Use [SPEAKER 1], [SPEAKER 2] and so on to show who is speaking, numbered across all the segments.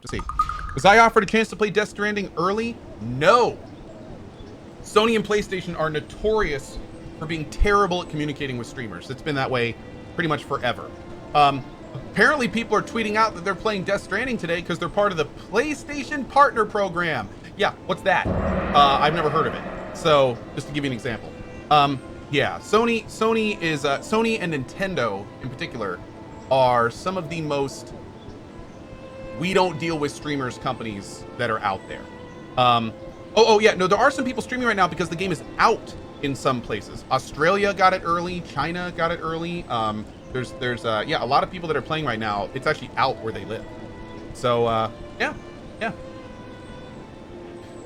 [SPEAKER 1] Let's see. Was I offered a chance to play Death Stranding early? No. Sony and PlayStation are notorious for being terrible at communicating with streamers. It's been that way pretty much forever. Apparently people are tweeting out that they're playing Death Stranding today because they're part of the PlayStation Partner Program. Yeah, what's that? I've never heard of it. So, just to give you an example. Yeah, Sony and Nintendo in particular are some of the most we don't deal with streamers companies that are out there. Yeah, no, there are some people streaming right now because the game is out in some places. Australia got it early, China got it early. There's yeah, a lot of people that are playing right now. It's actually out where they live. So yeah.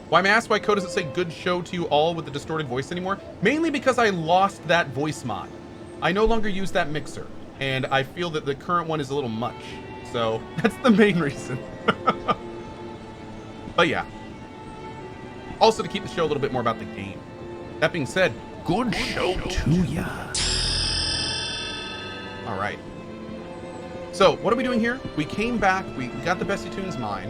[SPEAKER 1] Why may I ask why code doesn't say good show to you all with the distorted voice anymore? Mainly because I lost that voice mod. I no longer use that mixer, and I feel that the current one is a little much. So that's the main reason. But yeah. Also to keep the show a little bit more about the game. That being said, good show to ya. All right. So what are we doing here? We came back. We got the Bessie Tunes mine.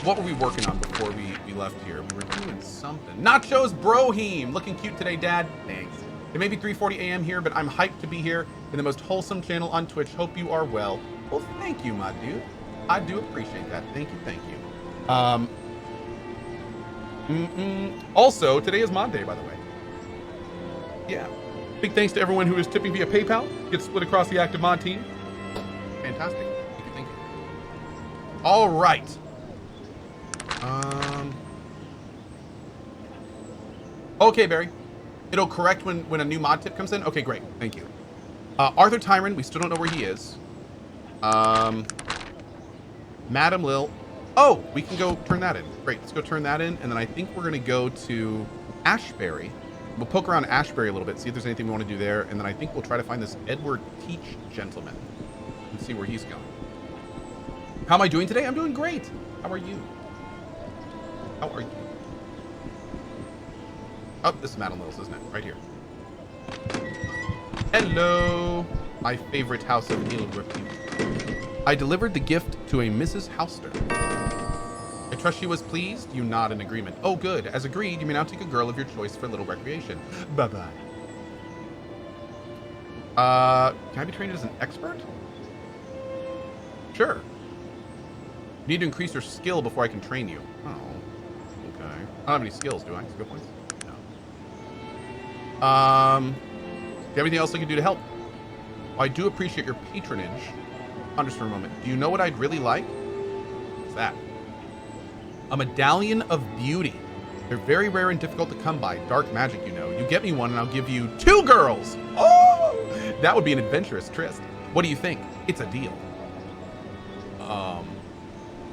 [SPEAKER 1] What were we working on before we left here? We were doing something. Nachos Broheem. Looking cute today, Dad. Thanks. It may be 3:40 a.m. here, but I'm hyped to be here in the most wholesome channel on Twitch. Hope you are well. Well, thank you, my dude. I do appreciate that. Thank you. Also, today is Mod Day, by the way. Yeah. Big thanks to everyone who is tipping via PayPal. Gets split across the active mod team. Fantastic. Thank you. All right. Okay, Barry. It'll correct when a new mod tip comes in. Okay, great. Thank you. Arthur Tyron, we still don't know where he is. Madam Lil. Oh, we can go turn that in. Great, let's go turn that in. And then I think we're gonna go to Ashbury. We'll poke around Ashbury a little bit, see if there's anything we want to do there. And then I think we'll try to find this Edward Teach gentleman and see where he's going. How am I doing today? I'm doing great. How are you? How are you? Oh, this is Madam Lil's, isn't it? Right here. Hello, my favorite house of ill repute. I delivered the gift to a Mrs. Houster. I trust she was pleased. You nod in agreement. Oh, good. As agreed, you may now take a girl of your choice for a little recreation. Bye-bye. Can I be trained as an expert? Sure. You need to increase your skill before I can train you. Oh, okay. I don't have any skills, do I? Skill points? No. Do you have anything else I can do to help? Well, I do appreciate your patronage. Just for a moment. Do you know what I'd really like? What's that? A medallion of beauty. They're very rare and difficult to come by. Dark magic, you know. You get me one and I'll give you 2 girls. Oh, that would be an adventurous tryst. What do you think? It's a deal. Oh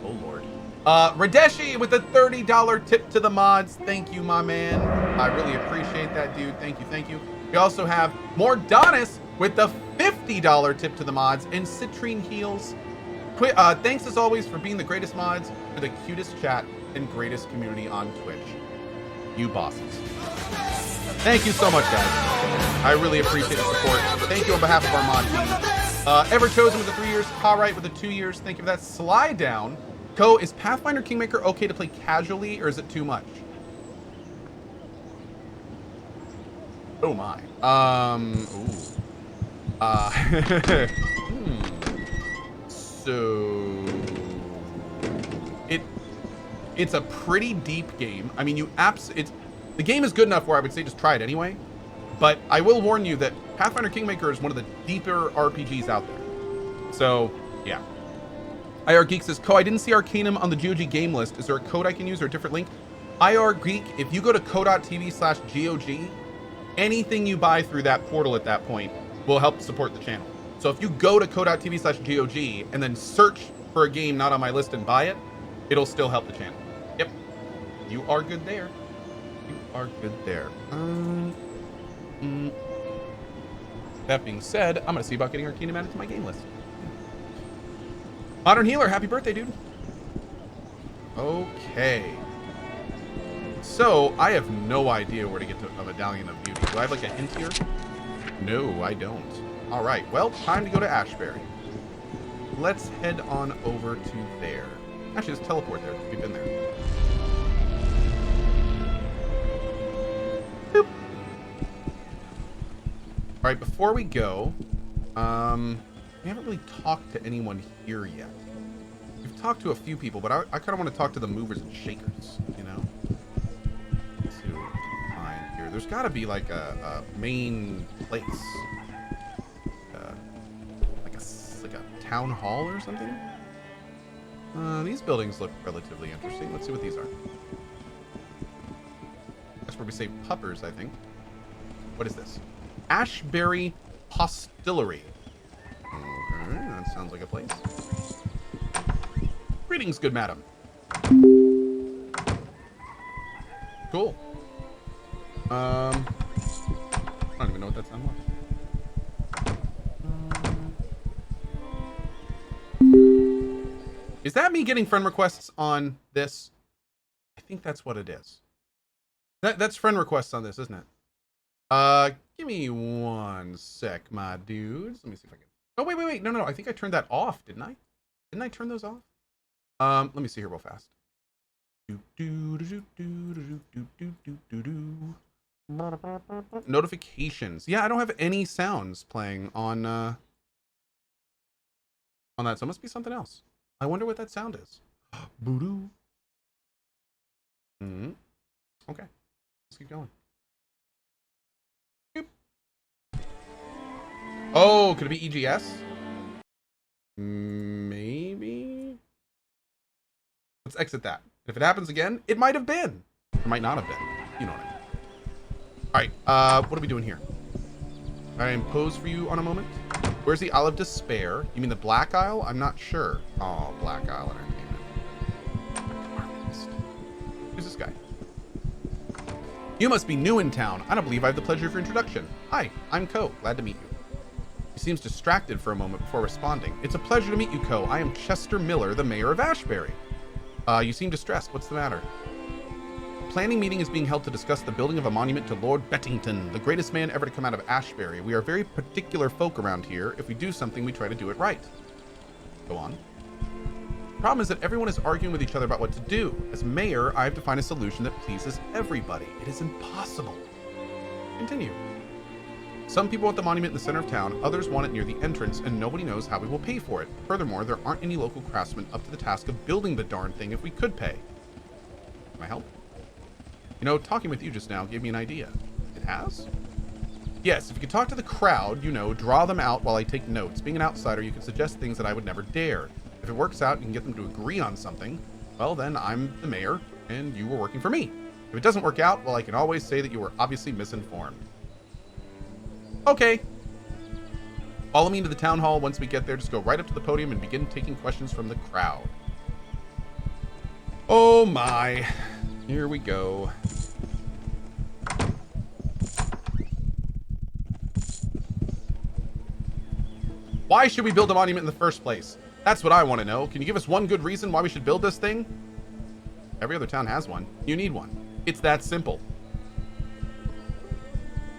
[SPEAKER 1] Lord. Radeshi with the $30 tip to the mods. Thank you, my man. I really appreciate that, dude. Thank you. We also have Mordonis with the $50 tip to the mods and Citrine Heels. Thanks as always for being the greatest mods, for the cutest chat and greatest community on Twitch. You bosses. Thank you so much, guys. I really appreciate the support. Thank you on behalf of our mod team. Ever Chosen with the 3 years, Right with the 2 years. Thank you for that. Slide down. Co, is Pathfinder Kingmaker okay to play casually or is it too much? Oh my. So it's a pretty deep game. I mean, the game is good enough where I would say just try it anyway. But I will warn you that Pathfinder Kingmaker is one of the deeper RPGs out there. So yeah. IR Geek says, I didn't see Arcanum on the GOG game list. Is there a code I can use or a different link? IR Geek, if you go to ko.tv/GOG, anything you buy through that portal at that point will help support the channel. So if you go to ko.tv/GOG and then search for a game not on my list and buy it, it'll still help the channel. Yep. You are good there. You are good there. That being said, I'm going to see about getting Arcanum added to my game list. Modern Healer, happy birthday, dude. Okay. So, I have no idea where to get to a Medallion of Beauty. Do I have like a hint here? No, I don't. All right, well, time to go to Ashbury. let's head on over to there. Actually, let's teleport there. We've been there. Boop. All right, before we go, we haven't really talked to anyone here yet. We've talked to a few people, but I kind of want to talk to the movers and shakers, you know? Let's see what we can find here. There's got to be like a main place. Like a town hall or something? These buildings look relatively interesting. Let's see what these are. That's where we say puppers, I think. What is this? Ashbury Hostelry. Okay, that sounds like a place. Greetings, good madam. Cool. I don't even know what that sound was. Is that me getting friend requests on this? I think that's what it is. That's friend requests on this, isn't it? Give me one sec, my dudes. Let me see if I can. Oh, wait. No. I think I turned that off, didn't I? Didn't I turn those off? Let me see here real fast. Notifications. Yeah, I don't have any sounds playing on that, so it must be something else. I wonder what that sound is. Boo-doo. Okay. Let's keep going. Boop. Oh, could it be EGS? Maybe. Let's exit that. If it happens again, it might have been. It might not have been. You know what I mean. Alright, what are we doing here? I impose for you on a moment. Where's the Isle of Despair? You mean the Black Isle? I'm not sure. Oh, Black Isle Entertainment. Who's this guy? You must be new in town. I don't believe I have the pleasure of your introduction. Hi, I'm Co. Glad to meet you. He seems distracted for a moment before responding. It's a pleasure to meet you, Co. I am Chester Miller, the mayor of Ashbury. You seem distressed. What's the matter? A planning meeting is being held to discuss the building of a monument to Lord Bettington, the greatest man ever to come out of Ashbury. We are very particular folk around here. If we do something, we try to do it right. Go on. The problem is that everyone is arguing with each other about what to do. As mayor, I have to find a solution that pleases everybody. It is impossible. Continue. Some people want the monument in the center of town, others want it near the entrance, and nobody knows how we will pay for it. Furthermore, there aren't any local craftsmen up to the task of building the darn thing if we could pay. Can I help? You know, talking with you just now gave me an idea. It has? Yes, if you could talk to the crowd, you know, draw them out while I take notes. Being an outsider, you can suggest things that I would never dare. If it works out and you can get them to agree on something, well, then I'm the mayor, and you were working for me. If it doesn't work out, well, I can always say that you were obviously misinformed. Okay. Follow me into the town hall. Once we get there, just go right up to the podium and begin taking questions from the crowd. Oh my. Here we go. Why should we build a monument in the first place? That's what I want to know. Can you give us one good reason why we should build this thing? Every other town has one. You need one. It's that simple.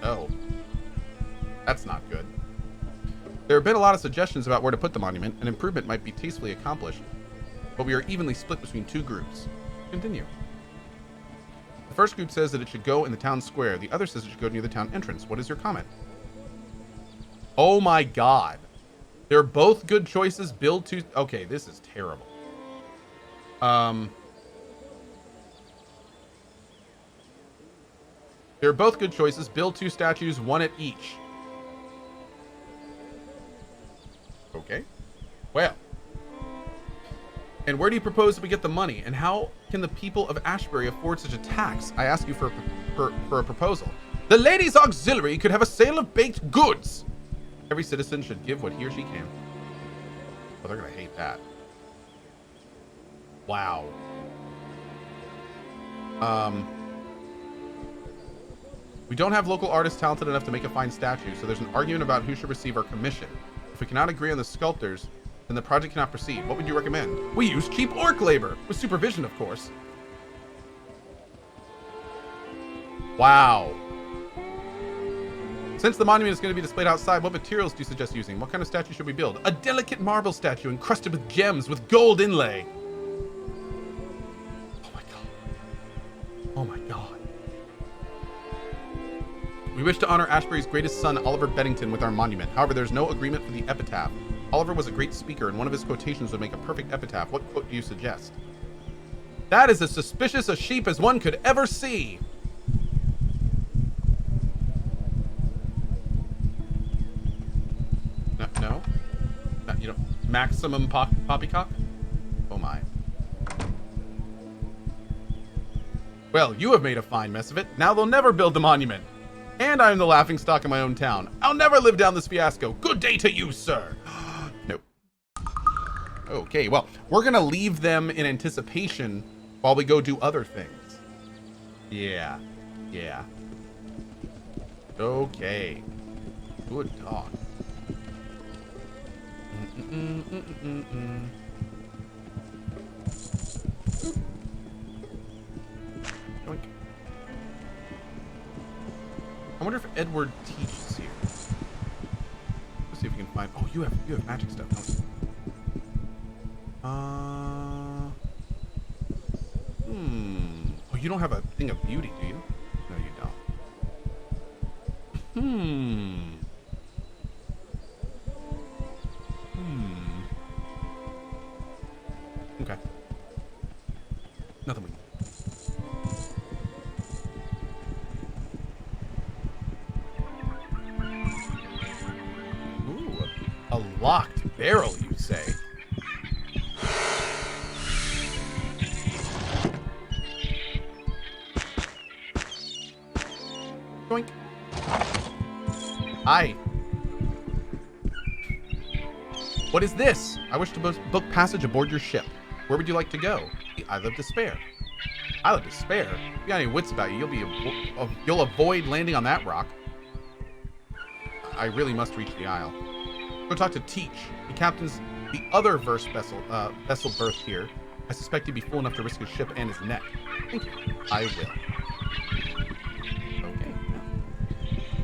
[SPEAKER 1] Oh. That's not good. There have been a lot of suggestions about where to put the monument. An improvement might be tastefully accomplished, but we are evenly split between two groups. Continue. The first group says that it should go in the town square. The other says it should go near the town entrance. What is your comment? Oh my god. They're both good choices. Build two... Okay, this is terrible. They're both good choices. Build two statues, one at each. Okay. Well. And where do you propose that we get the money? And how can the people of Ashbury afford such a tax? I ask you for a proposal. The ladies' auxiliary could have a sale of baked goods. Every citizen should give what he or she can. Oh, they're going to hate that. Wow. We don't have local artists talented enough to make a fine statue, so there's an argument about who should receive our commission. If we cannot agree on the sculptors, then the project cannot proceed. What would you recommend? We use cheap orc labor, with supervision, of course. Wow. Since the monument is going to be displayed outside, what materials do you suggest using? What kind of statue should we build? A delicate marble statue encrusted with gems with gold inlay. Oh my god. Oh my god. We wish to honor Ashbury's greatest son, Oliver Beddington, with our monument. However, there's no agreement for the epitaph. Oliver was a great speaker, and one of his quotations would make a perfect epitaph. What quote do you suggest? That is as suspicious a sheep as one could ever see. No? You know, maximum poppycock? Oh my. Well, you have made a fine mess of it. Now they'll never build the monument. And I am the laughingstock in my own town. I'll never live down this fiasco. Good day to you, sir. Nope. Okay, well, we're gonna leave them in anticipation while we go do other things. Yeah. Okay. Good dog. Yoink. I wonder if Edward teaches here. Let's see if we can find. Oh, you have magic stuff, don't you? Oh, you don't have a thing of beauty, do you? No, you don't. Okay. Nothing we can. Ooh, a locked barrel, you say? Doink. Hi. What is this? I wish to book passage aboard your ship. Where would you like to go? The Isle of Despair. Isle of Despair? If you got any wits about you, you'll avoid landing on that rock. I really must reach the Isle. Go talk to Teach. He captains the other vessel berthed here. I suspect he'd be fool enough to risk his ship and his neck. Thank you. I will. Okay.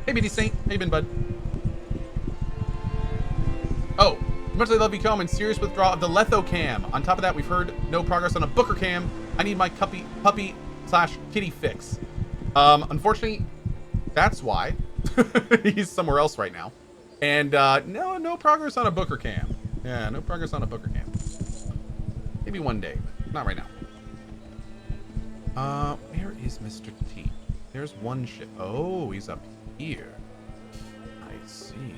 [SPEAKER 1] Hey, BD Saint. How you been, bud? Oh. Much as I love you, I'm in serious withdrawal of the Lethocam. On top of that, we've heard no progress on a Booker Cam. I need my puppy/kitty fix. Unfortunately, that's why he's somewhere else right now. And no progress on a Booker Cam. Yeah, no progress on a Booker Cam. Maybe one day, but not right now. Where is Mr. T? There's one ship. Oh, he's up here. I see.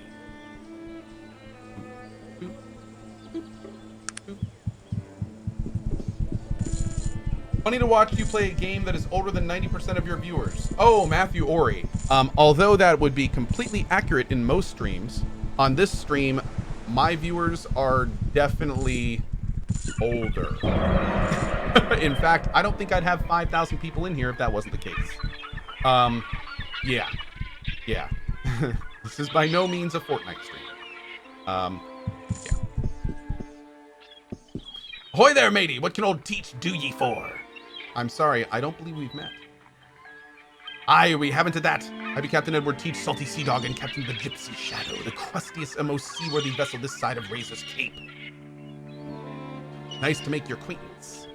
[SPEAKER 1] Funny to watch you play a game that is older than 90% of your viewers. Oh, Matthew Ori. Although that would be completely accurate in most streams, on this stream, my viewers are definitely older. In fact, I don't think I'd have 5,000 people in here if that wasn't the case. Yeah. This is by no means a Fortnite stream. Yeah. Ahoy there, matey! What can old Teach do ye for? I'm sorry, I don't believe we've met. Aye, we haven't at that. I be Captain Edward Teach, Salty Sea Dog, and Captain the Gypsy Shadow, the crustiest and most seaworthy vessel this side of Razor's Cape. Nice to make your acquaintance.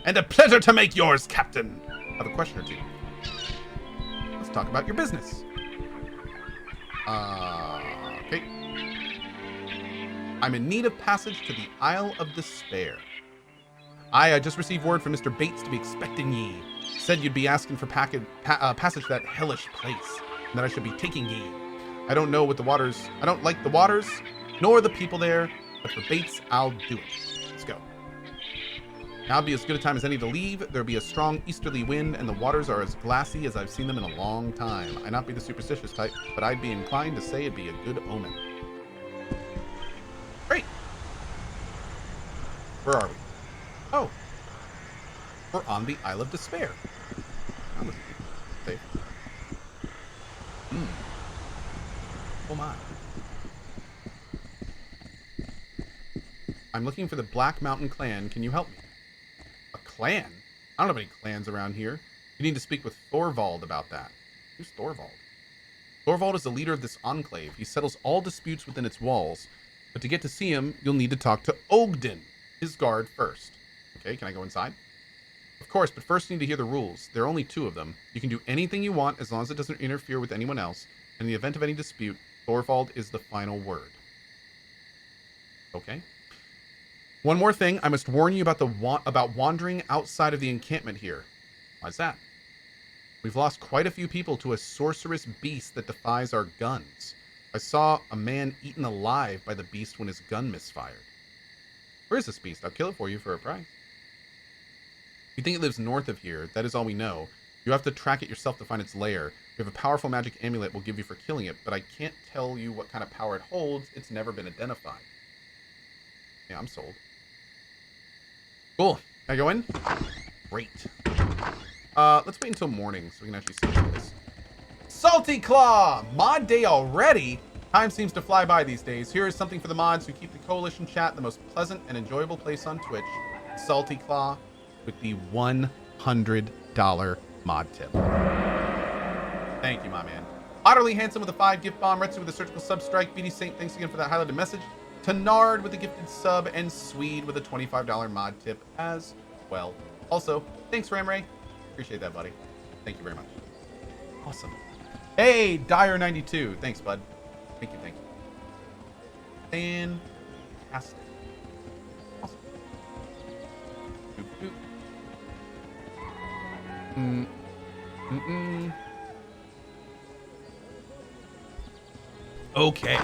[SPEAKER 1] And a pleasure to make yours, Captain. I have a question or two. Let's talk about your business. Okay. I'm in need of passage to the Isle of Despair. I just received word from Mr. Bates to be expecting ye. Said you'd be asking for passage to that hellish place, and that I should be taking ye. I don't know what the waters. I don't like the waters, nor the people there, but for Bates, I'll do it. Let's go. Now would be as good a time as any to leave. There'll be a strong easterly wind, and the waters are as glassy as I've seen them in a long time. I not be the superstitious type, but I'd be inclined to say it'd be a good omen. Great. Where are we? Oh. We're on the Isle of Despair. There. Oh my. I'm looking for the Black Mountain clan. Can you help me? A clan? I don't have any clans around here. You need to speak with Thorvald about that. Who's Thorvald? Thorvald is the leader of this enclave. He settles all disputes within its walls. But to get to see him, you'll need to talk to Ogden, his guard, first. Okay, can I go inside? Of course, but first you need to hear the rules. There are only 2 of them. You can do anything you want as long as it doesn't interfere with anyone else. In the event of any dispute, Thorvald is the final word. Okay. One more thing, I must warn you about wandering outside of the encampment here. Why's that? We've lost quite a few people to a sorcerous beast that defies our guns. I saw a man eaten alive by the beast when his gun misfired. Where is this beast? I'll kill it for you for a price. We think it lives north of here. That is all we know. You have to track it yourself to find its lair. We have a powerful magic amulet we'll give you for killing it, but I can't tell you what kind of power it holds. It's never been identified. Yeah, I'm sold. Cool. Can I go in? Great. Let's wait until morning so we can actually see this place. Salty Claw! Mod day already? Time seems to fly by these days. Here is something for the mods who keep the Coalition chat the most pleasant and enjoyable place on Twitch. Salty Claw with the $100 mod tip. Thank you, my man. Utterly Handsome with a 5 gift bomb. Retsu with a surgical sub strike. BD Saint, thanks again for that highlighted message. Tenard with a gifted sub. And Swede with a $25 mod tip as well. Also, thanks, Ramray. Appreciate that, buddy. Thank you very much. Awesome. Hey, Dyer92. Thanks, bud. Thank you, thank you. Fantastic. Awesome. Boop, boop. Okay.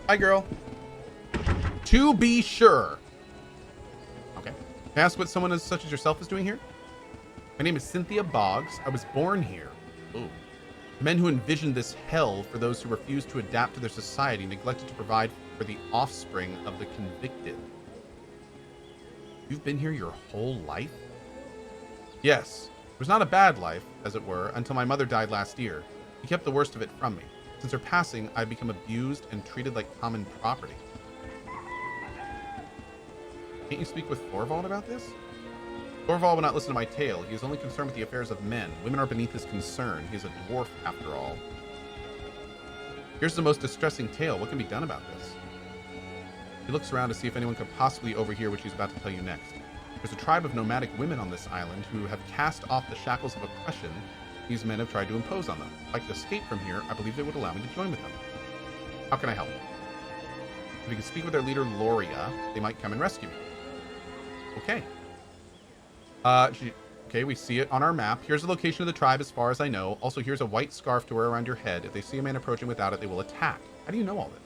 [SPEAKER 1] Hi, girl. To be sure. Okay. Can I ask what someone such as yourself is doing here? My name is Cynthia Boggs. I was born here. Ooh. Men who envisioned this hell for those who refused to adapt to their society, neglected to provide for the offspring of the convicted. You've been here your whole life? Yes. It was not a bad life, as it were, until my mother died last year. She kept the worst of it from me. Since her passing, I've become abused and treated like common property. Can't you speak with Thorvald about this? Thorvald will not listen to my tale. He is only concerned with the affairs of men. Women are beneath his concern. He is a dwarf, after all. Here's the most distressing tale. What can be done about this? He looks around to see if anyone could possibly overhear what she's about to tell you next. There's a tribe of nomadic women on this island who have cast off the shackles of oppression these men have tried to impose on them. If I could escape from here, I believe they would allow me to join with them. How can I help? If you can speak with their leader, Loria, they might come and rescue me. Okay. Okay, we see it on our map. Here's the location of the tribe as far as I know. Also, here's a white scarf to wear around your head. If they see a man approaching without it, they will attack. How do you know all this?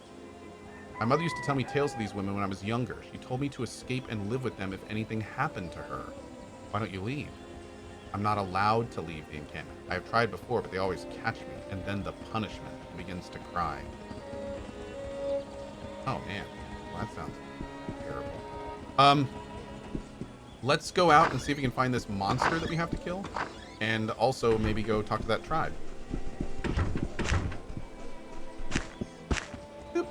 [SPEAKER 1] My mother used to tell me tales of these women when I was younger. She told me to escape and live with them if anything happened to her. Why don't you leave? I'm not allowed to leave the encampment. I have tried before, but they always catch me, and then the punishment begins to cry. Oh, man. Well, that sounds terrible. Let's go out and see if we can find this monster that we have to kill, and also maybe go talk to that tribe. Boop.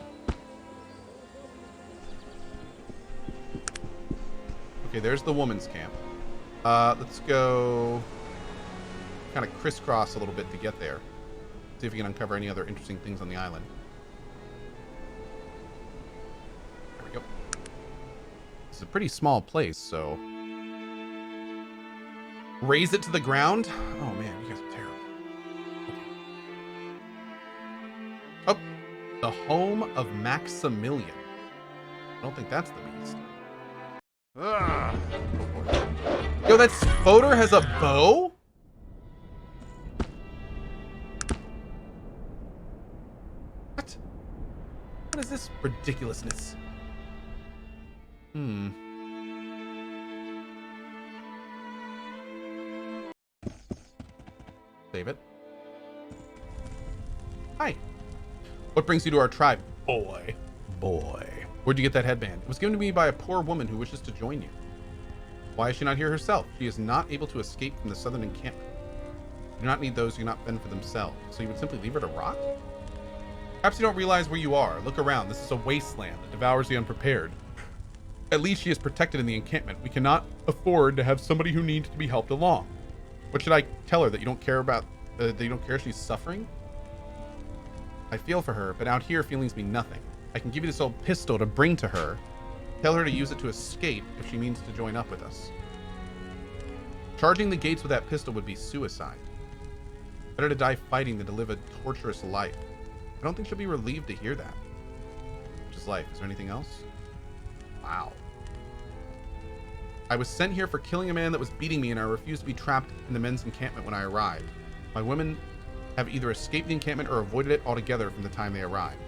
[SPEAKER 1] Okay, there's the woman's camp. Let's go kind of crisscross a little bit to get there. See if we can uncover any other interesting things on the island. There we go. It's a pretty small place, so... Raise it to the ground? Oh man, you guys are terrible. Okay. Oh, the home of Maximilian. I don't think that's the beast. Ugh. Yo, that Spoder has a bow? What? What is this ridiculousness? Save it. Hi. What brings you to our tribe? Boy. Where'd you get that headband? It was given to me by a poor woman who wishes to join you. Why is she not here herself? She is not able to escape from the southern encampment. You do not need those who cannot fend for themselves. So you would simply leave her to rot? Perhaps you don't realize where you are. Look around. This is a wasteland that devours the unprepared. At least she is protected in the encampment. We cannot afford to have somebody who needs to be helped along. What should I tell her? That you don't care about That you don't care she's suffering? I feel for her, but out here feelings mean nothing. I can give you this old pistol to bring to her. Tell her to use it to escape if she means to join up with us. Charging the gates with that pistol would be suicide. Better to die fighting than to live a torturous life. I don't think she'll be relieved to hear that. Which is life. Is there anything else? Wow. I was sent here for killing a man that was beating me, and I refused to be trapped in the men's encampment when I arrived. My women have either escaped the encampment or avoided it altogether from the time they arrived.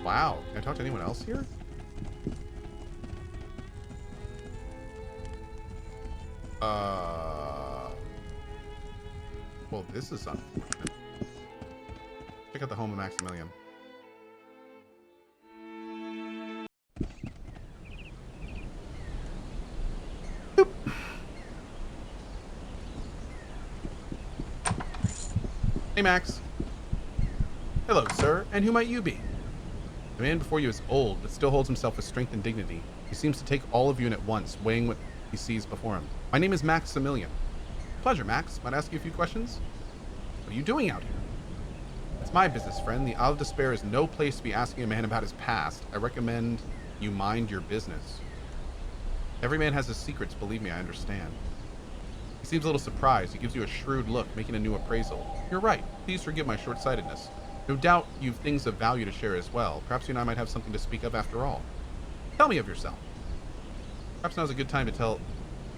[SPEAKER 1] Wow. Can I talk to anyone else here? Well, this is unfortunate. Check out the home of Maximilian. Boop. Hey, Max. Hello, sir. And who might you be? The man before you is old, but still holds himself with strength and dignity. He seems to take all of you in at once, weighing what he sees before him. My name is Maximilian. Pleasure, Max. Might I ask you a few questions? What are you doing out here? It's my business, friend. The Isle of Despair is no place to be asking a man about his past. I recommend you mind your business. Every man has his secrets, believe me, I understand. He seems a little surprised. He gives you a shrewd look, making a new appraisal. You're right. Please forgive my short-sightedness. No doubt you've things of value to share as well. Perhaps you and I might have something to speak of after all. Tell me of yourself. Perhaps now's a good time to tell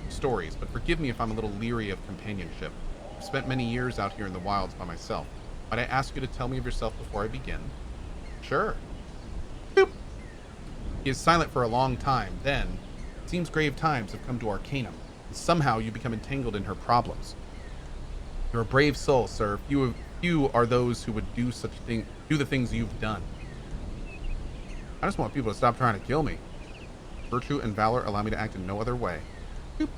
[SPEAKER 1] stories, but forgive me if I'm a little leery of companionship. I've spent many years out here in the wilds by myself. Might I ask you to tell me of yourself before I begin? Sure. Boop. He is silent for a long time. Then, it seems grave times have come to Arcanum, and somehow you become entangled in her problems. You're a brave soul, sir. Few are those who would do the things you've done. I just want people to stop trying to kill me. Virtue and valor allow me to act in no other way. Boop.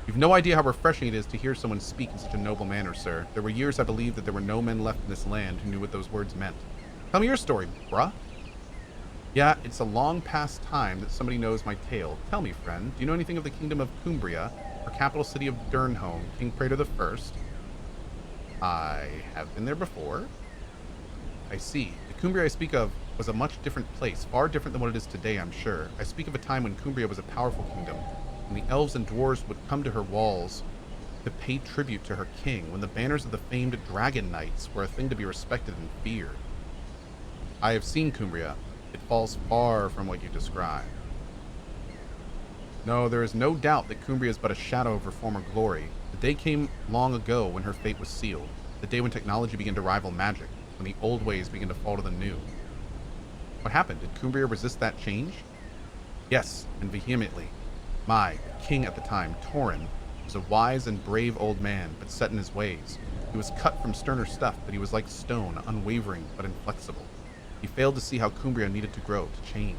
[SPEAKER 1] You've no idea how refreshing it is to hear someone speak in such a noble manner, sir. There were years I believed that there were no men left in this land who knew what those words meant. Tell me your story, bruh. Yeah, it's a long past time that somebody knows my tale. Tell me, friend, do you know anything of the kingdom of Cumbria, or capital city of Durnholm, King Praetor the First? I have been there before. I see. The Cumbria I speak of was a much different place, far different than what it is today, I'm sure. I speak of a time when Cumbria was a powerful kingdom, when the elves and dwarves would come to her walls to pay tribute to her king, when the banners of the famed dragon knights were a thing to be respected and feared. I have seen Cumbria. It falls far from what you describe. No, there is no doubt that Cumbria is but a shadow of her former glory. The day came long ago when her fate was sealed, the day when technology began to rival magic, when the old ways began to fall to the new. What happened? Did Cumbria resist that change? Yes, and vehemently. My king at the time, Torin, was a wise and brave old man, but set in his ways. He was cut from sterner stuff, but he was like stone, unwavering but inflexible. He failed to see how Cumbria needed to grow, to change.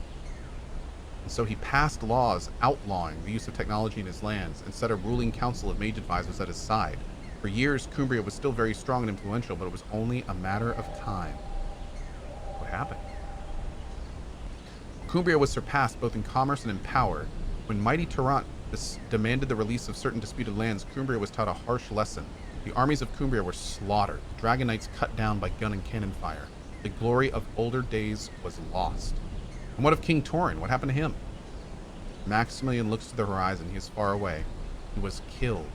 [SPEAKER 1] And so he passed laws outlawing the use of technology in his lands and set a ruling council of mage advisors at his side. For years, Cumbria was still very strong and influential, but it was only a matter of time. What happened? Cumbria was surpassed both in commerce and in power. When mighty Torrent demanded the release of certain disputed lands, Cumbria was taught a harsh lesson. The armies of Cumbria were slaughtered, the dragon knights cut down by gun and cannon fire. The glory of older days was lost. And what of King Torin? What happened to him? Maximilian looks to the horizon. He is far away. He was killed.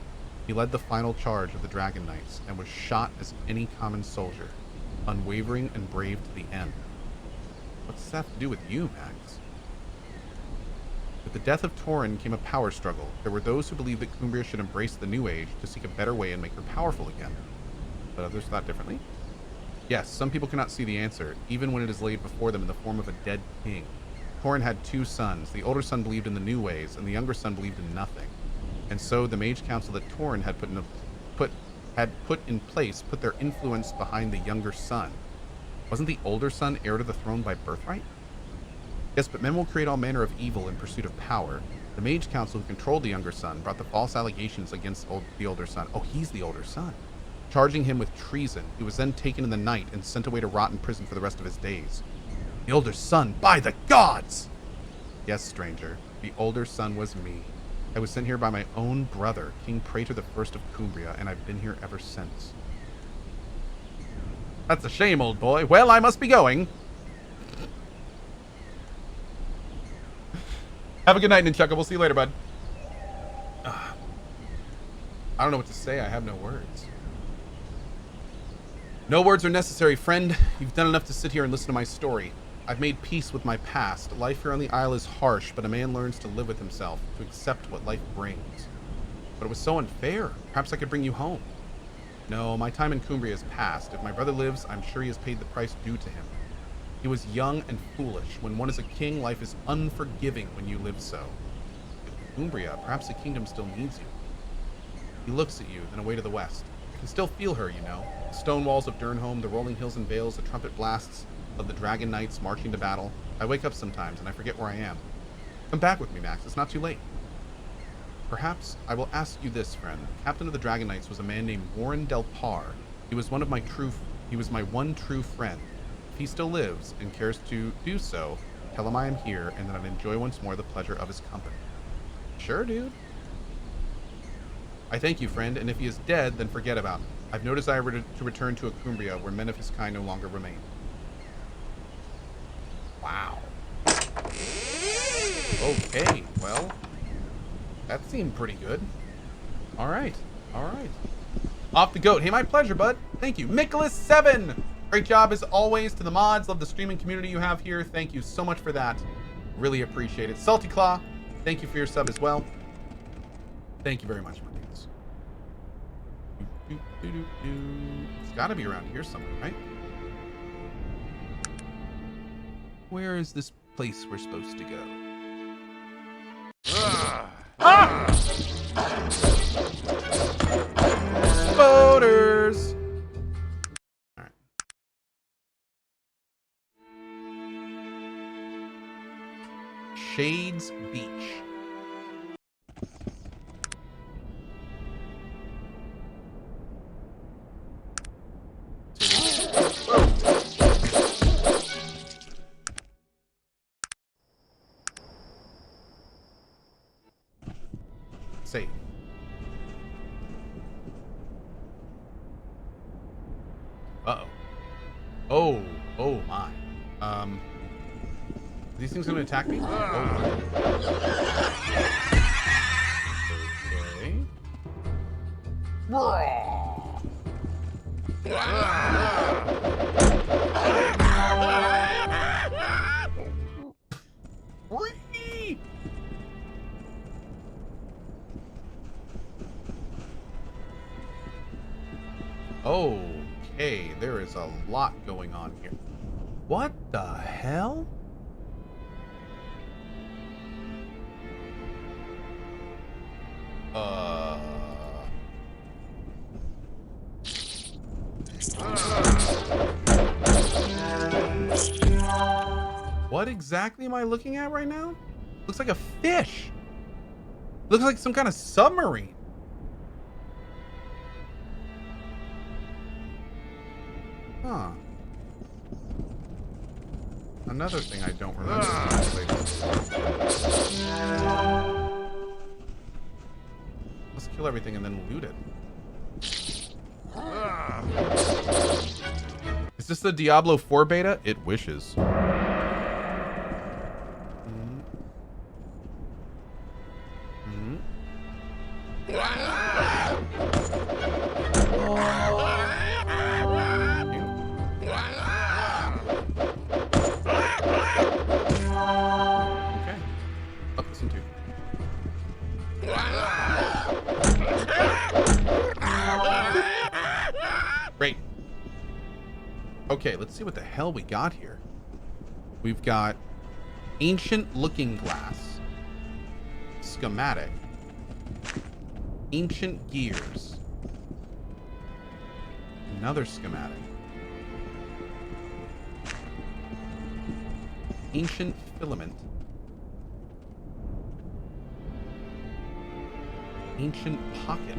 [SPEAKER 1] He led the final charge of the Dragon Knights and was shot as any common soldier, unwavering and brave to the end. What's that have to do with you, Max? With the death of Torin came a power struggle. There were those who believed that Cumbria should embrace the new age to seek a better way and make her powerful again. But others thought differently? Yes, some people cannot see the answer, even when it is laid before them in the form of a dead king. Torin had two sons. The older son believed in the new ways, and the younger son believed in nothing. And so the mage council that Torin had put in place put their influence behind the younger son. Wasn't the older son heir to the throne by birthright? Yes, but men will create all manner of evil in pursuit of power. The mage council who controlled the younger son brought the false allegations against the older son. Oh, he's the older son. Charging him with treason. He was then taken in the night and sent away to rot in prison for the rest of his days. The older son, by the gods! Yes, stranger, the older son was me. I was sent here by my own brother, King Praetor the First of Cumbria, and I've been here ever since. That's a shame, old boy. Well, I must be going. Have a good night, Ninchuckle. We'll see you later, bud. I don't know what to say. I have no words. No words are necessary, friend. You've done enough to sit here and listen to my story. I've made peace with my past. Life here on the Isle is harsh, but a man learns to live with himself, to accept what life brings. But it was so unfair. Perhaps I could bring you home. No, my time in Cumbria is past. If my brother lives, I'm sure he has paid the price due to him. He was young and foolish. When one is a king, life is unforgiving when you live so. In Cumbria, perhaps the kingdom still needs you. He looks at you, then away to the west. I can still feel her, you know. The stone walls of Durnholm, the rolling hills and vales, the trumpet blasts of the dragon knights marching to battle. I wake up sometimes and I forget where I am. Come back with me, Max. It's not too late. Perhaps I will ask you this, friend. The captain of the dragon knights was a man named Warren Del Par. He was my one true friend. If he still lives and cares to do so, tell him I am here and that I'd enjoy once more the pleasure of his company. Sure, dude. I thank you, friend, and if he is dead, then forget about him. I've no desire to return to a Cumbria where men of his kind no longer remain. Wow. Okay, well, that seemed pretty good. All right. Off the goat. Hey, my pleasure, bud. Thank you. Nicholas7! Great job as always to the mods. Love the streaming community you have here. Thank you so much for that. Really appreciate it. Salty Claw, thank you for your sub as well. Thank you very much, Martinez. It's got to be around here somewhere, right? Where is this place we're supposed to go? Voters! Alright. Shades Beach. Save. Uh-oh. Oh my. Are these things gonna attack me? Oh. Okay. Okay, there is a lot going on here. What the hell? What exactly am I looking at right now? Looks like a fish. Looks like some kind of submarine. Huh. Another thing I don't remember. Let's kill everything and then loot it. Is this the Diablo 4 beta? It wishes. Great. Okay, let's see what the hell we got here. We've got ancient looking glass, schematic, ancient gears, another schematic, ancient filament, ancient pocket.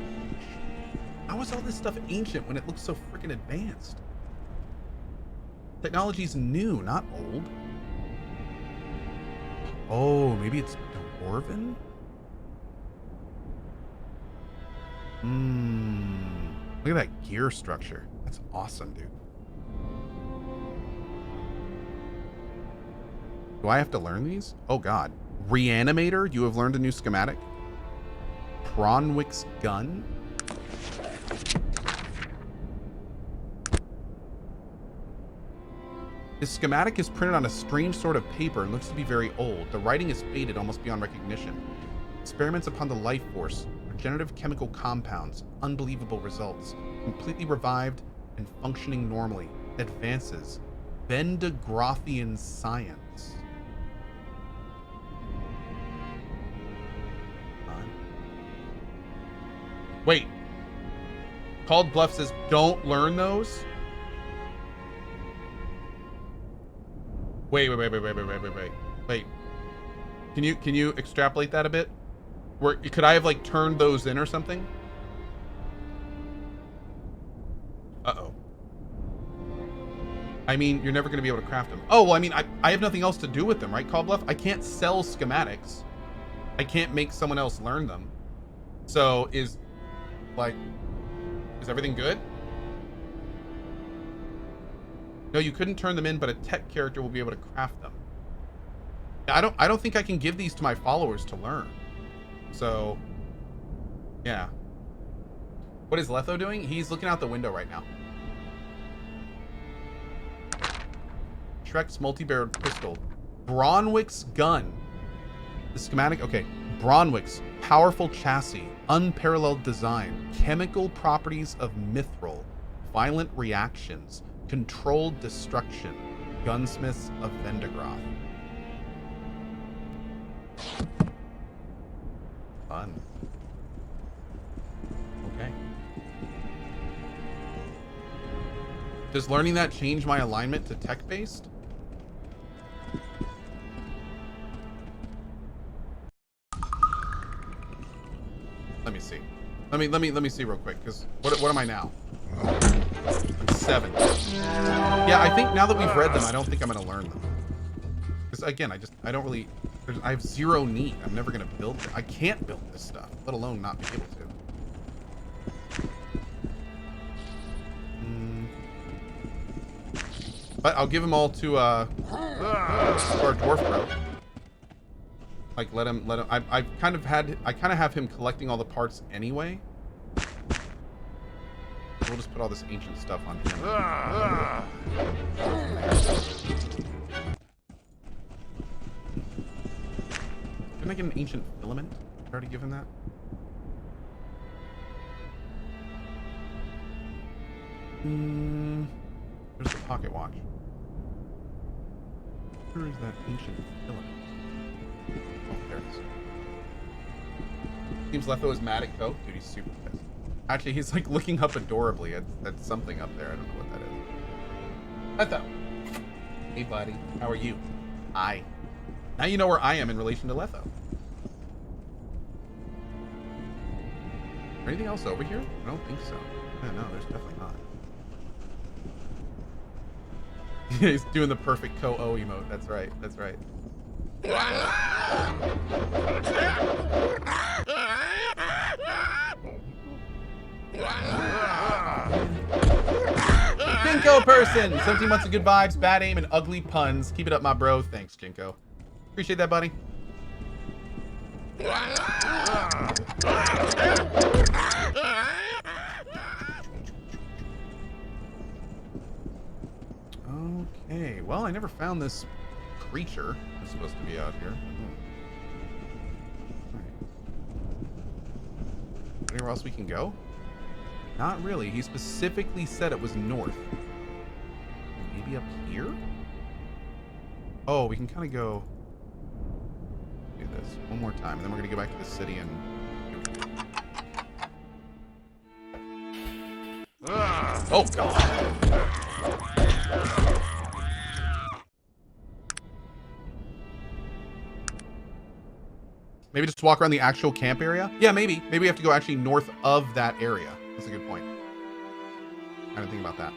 [SPEAKER 1] How is all this stuff ancient when it looks so freaking advanced? Technology's new, not old. Oh, maybe it's Dwarven? Look at that gear structure. That's awesome, dude. Do I have to learn these? Oh, God. Reanimator, you have learned a new schematic. Pronwick's gun. His schematic is printed on a strange sort of paper and looks to be very old. The writing is faded almost beyond recognition. Experiments upon the life force, regenerative chemical compounds, unbelievable results. Completely revived and functioning normally. Advances. Vendegrothian science. Wait. Called Bluff says don't learn those? Wait. Can you extrapolate that a bit? Where could I have like turned those in or something? Uh-oh. I mean, you're never going to be able to craft them. Oh, well, I mean, I have nothing else to do with them, right, Call Bluff? I can't sell schematics. I can't make someone else learn them. So is everything good? No, you couldn't turn them in, but a tech character will be able to craft them. I don't think I can give these to my followers to learn. So, yeah. What is Letho doing? He's looking out the window right now. Shrek's multi-barreled pistol. Bronwick's gun. The schematic, okay. Bronwick's powerful chassis, unparalleled design, chemical properties of mithril, violent reactions, controlled destruction, gunsmiths of Vendegroth. Fun. Okay. Does learning that change my alignment to tech-based? Let me see. Let me see real quick, because what am I now? I'm 7. Yeah, I think now that we've read them, I don't think I'm gonna learn them. Because again, I don't really, I have zero need. I'm never gonna build it. I can't build this stuff, let alone not be able to. But I'll give them all to our dwarf bro. Like let him. I kind of have him collecting all the parts anyway. We'll just put all this ancient stuff on him. Didn't I get an ancient filament? Did I already give him that? There's the pocket watch. Where is that ancient filament? Oh, there it is. Seems Letho is mad at Coke. Dude, he's super pissed. Actually, he's like looking up adorably at something up there. I don't know what that is. Letho. Hey, buddy. How are you? Hi. Now you know where I am in relation to Letho. Anything else over here? I don't think so. Yeah, no, there's definitely not. He's doing the perfect Ko-Oh emote. That's right. That's right. Jinko person! 17 months of good vibes, bad aim, and ugly puns. Keep it up, my bro. Thanks, Jinko. Appreciate that, buddy. Okay, well, I never found this creature that's supposed to be out here. Anywhere else we can go? Not really. He specifically said it was north. Maybe up here? Oh, we can kind of go do this one more time, and then we're going to go back to the city and... Oh, God! Maybe just walk around the actual camp area? Yeah, maybe. Maybe we have to go actually north of that area. That's a good point. I didn't think about that.